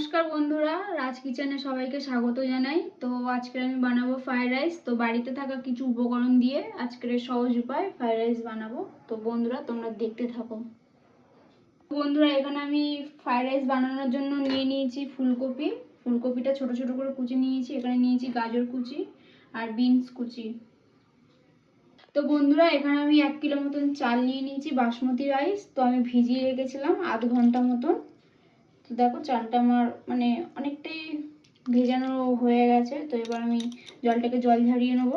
নমস্কার বন্ধুরা, রাজ কিচেনে সবাইকে স্বাগত জানাই। তো আজকে আমি বানাবো ফ্রাইড রাইস। তো বাড়িতে থাকা কিছু উপকরণ দিয়ে আজকের সহজ উপায় ফ্রাইড রাইস বানাবো। তো বন্ধুরা তোমরা দেখতে থাকো। বন্ধুরা এখানে আমি ফ্রাইড রাইস বানানোর জন্য নিয়ে নিয়েছি ফুলকপি। ফুলকপিটা ছোট ছোট করে কুচি নিয়েছি। এখানে নিয়েছি গাজর কুচি আর বিনস কুচি। তো বন্ধুরা এখানে আমি 1 কিলো মতন চাল নিয়ে নিয়েছি বাসমতি রাইস। তো আমি ভিজিয়ে রেখেছিলাম আধ ঘন্টা মতন। তো দেখো চালটা আমার অনেকটাই ভেজানো হয়ে গেছে। তো এবার আমি জলটাকে জল ঝরিয়ে নেব।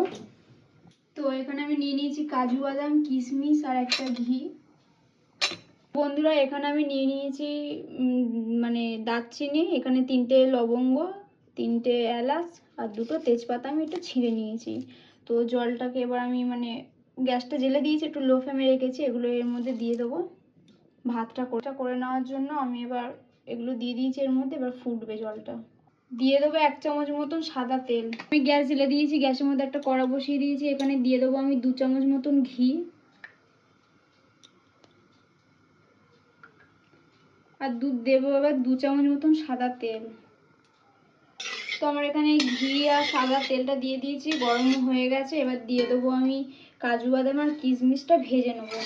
তো এখানে আমি নিয়ে নিয়েছি কাজু বাদাম, কিশমিশ আর একটা ঘি। বন্ধুরা এখানে আমি নিয়ে নিয়েছি দারচিনি, এখানে 3টে লবঙ্গ, 3টে এলাচ আর 2টো তেজপাতা আমি একটু ছিঁড়ে নিয়েছি। তো জলটাকে এবার আমি গ্যাসটা জেলে দিয়েছি, একটু লো ফ্লেমে রেখেছি। এগুলো এর মধ্যে দিয়ে দেবো। ভাতটা করে নেওয়ার জন্য আমি এবার এগুলো দিয়ে দিয়েছি এর মধ্যে। এবার ফুটবে জলটা। দিয়ে দেবো 1 চামচ মতন সাদা তেল। আমি গ্যাস জ্বেলে দিয়েছি, গ্যাসের মধ্যে একটা কড়া বসিয়ে দিয়েছি। এখানে দিয়ে দেবো আমি 2 চামচ মতন ঘি আর দেবো এবার 2 চামচ মতন সাদা তেল। তো আমার এখানে ঘি আর সাদা তেলটা দিয়ে দিয়েছি, গরম হয়ে গেছে। এবার দিয়ে দেবো আমি কাজু বাদাম আর কিশমিশটা ভেজে নেবো।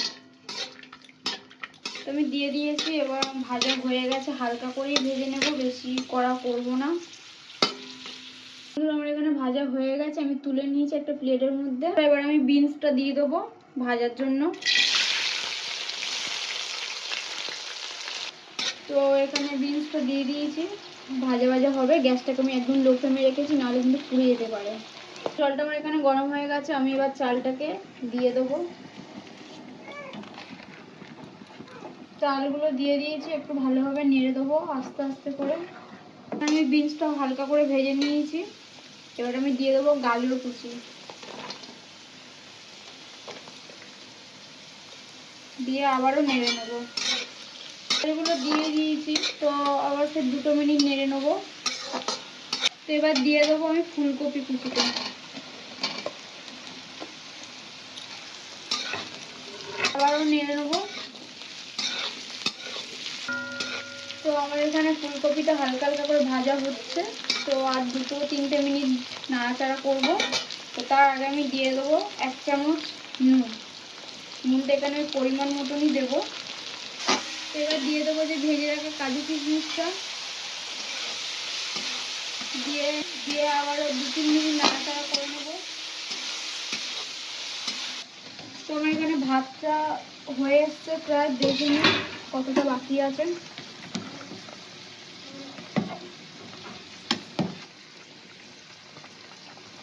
তো আমি দিয়ে দিয়েছি। এবার ভাজা হয়ে গেছে, হালকা করেই ভেজে নেব, বেশি কড়া করবো না। আমার এখানে ভাজা হয়ে গেছে, আমি তুলে নিয়েছি একটা প্লেটের মধ্যে। এবার আমি বিনসটা দিয়ে দেবো ভাজার জন্য। তো এখানে বিনসটা দিয়ে দিয়েছি, ভাজা ভাজা হবে। গ্যাসটাকে আমি একদম লো ফ্লেমে রেখেছি, নাহলে কিন্তু পুড়ে যেতে পারে। জলটা আমার এখানে গরম হয়ে গেছে, আমি এবার চালটাকে দিয়ে দেবো। চালগুলো দিয়ে দিয়েছি, একটু ভালোভাবে নেড়ে দেবো আস্তে আস্তে করে। আমি বিনসটা হালকা করে ভেজে নিয়েছি। এবার আমি দিয়ে দেবো গাজর কুচি, দিয়ে আবারও নেড়ে নেবো। এগুলো দিয়ে দিয়েছি, তো আবার সে 2 মিনিট নেড়ে নেবো। তো এবার দিয়ে দেবো আমি ফুলকপি কুচিটা, আবারও নেড়ে নেবো। তো আমার এখানে ফুলকপিটা হালকা হালকা করে ভাজা হচ্ছে। তো আর 2-3টে মিনিট নাড়াচাড়া করবো। তো তার আগে আমি দিয়ে দেবো 1 চামচ নুনটা এখানে পরিমাণ মতনই দেবো। এবার দিয়ে দেবো যে ভেজে রাখা কাজু কিশমিশটা, দিয়ে আবারও 2-3 মিনিট নাড়াচাড়া করে নেবো। তো আমার এখানে ভাতটা হয়ে এসছে প্রায়, দেখে নিই কতটা বাকি আছে।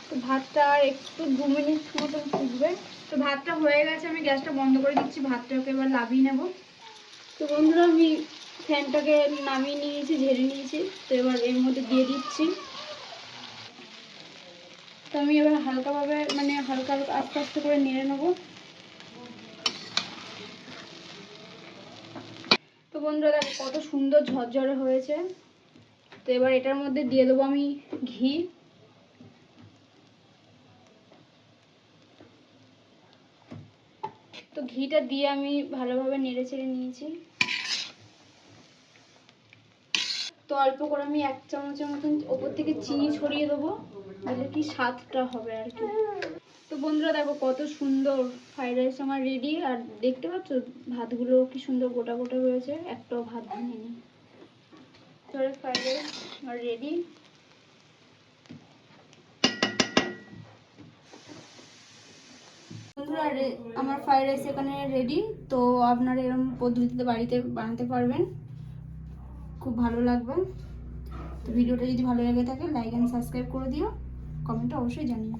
তো ভাতটা আর একটু 2 মিনিট মতন ফুটবে। তো ভাতটা হয়ে গেছে, আমি গ্যাসটা বন্ধ করে দিচ্ছি। ভাতটাকে এবার লাভিয়ে নেব। তো বন্ধুরা আমি ফ্যানটাকে নামিয়ে নিয়েছি, ঝেড়ে নিয়েছি। তো এবার এর মধ্যে দিয়ে দিচ্ছি। তো আমি এবার হালকাভাবে হালকা আস্তে আস্তে করে নেড়ে নেবো। তো বন্ধুরা দেখো কত সুন্দর ঝরঝরে হয়েছে। তো এবার এটার মধ্যে দিয়ে দেবো আমি ঘি। তো ঘিটা দিয়ে আমি ভালোভাবে নেড়ে চেড়ে নিয়েছি। তো অল্প করে আমি 1 চামচের মতন ওপর থেকে চিনি ছড়িয়ে দেবো, তাহলে কি স্বাদটা হবে আর কি। তো বন্ধুরা দেখো কত সুন্দর ফ্রাইড রাইস আমার রেডি। আর দেখতে পাচ্ছ ভাতগুলো কি সুন্দর গোটা গোটা হয়েছে, একটাও ভাত ভাঙেনি। ফ্রাইড রাইস আমার রেডি। বন্ধুরা আমার ফ্রাইড রাইস এখানে রেডি। তো আপনারা এরকম পদ্ধতিতে বাড়িতে বানাতে পারবেন, খুব ভালো লাগবে। তো ভিডিওটা যদি ভালো লেগে থাকে লাইক অ্যান্ড সাবস্ক্রাইব করে দিও, কমেন্টে অবশ্যই জানিও।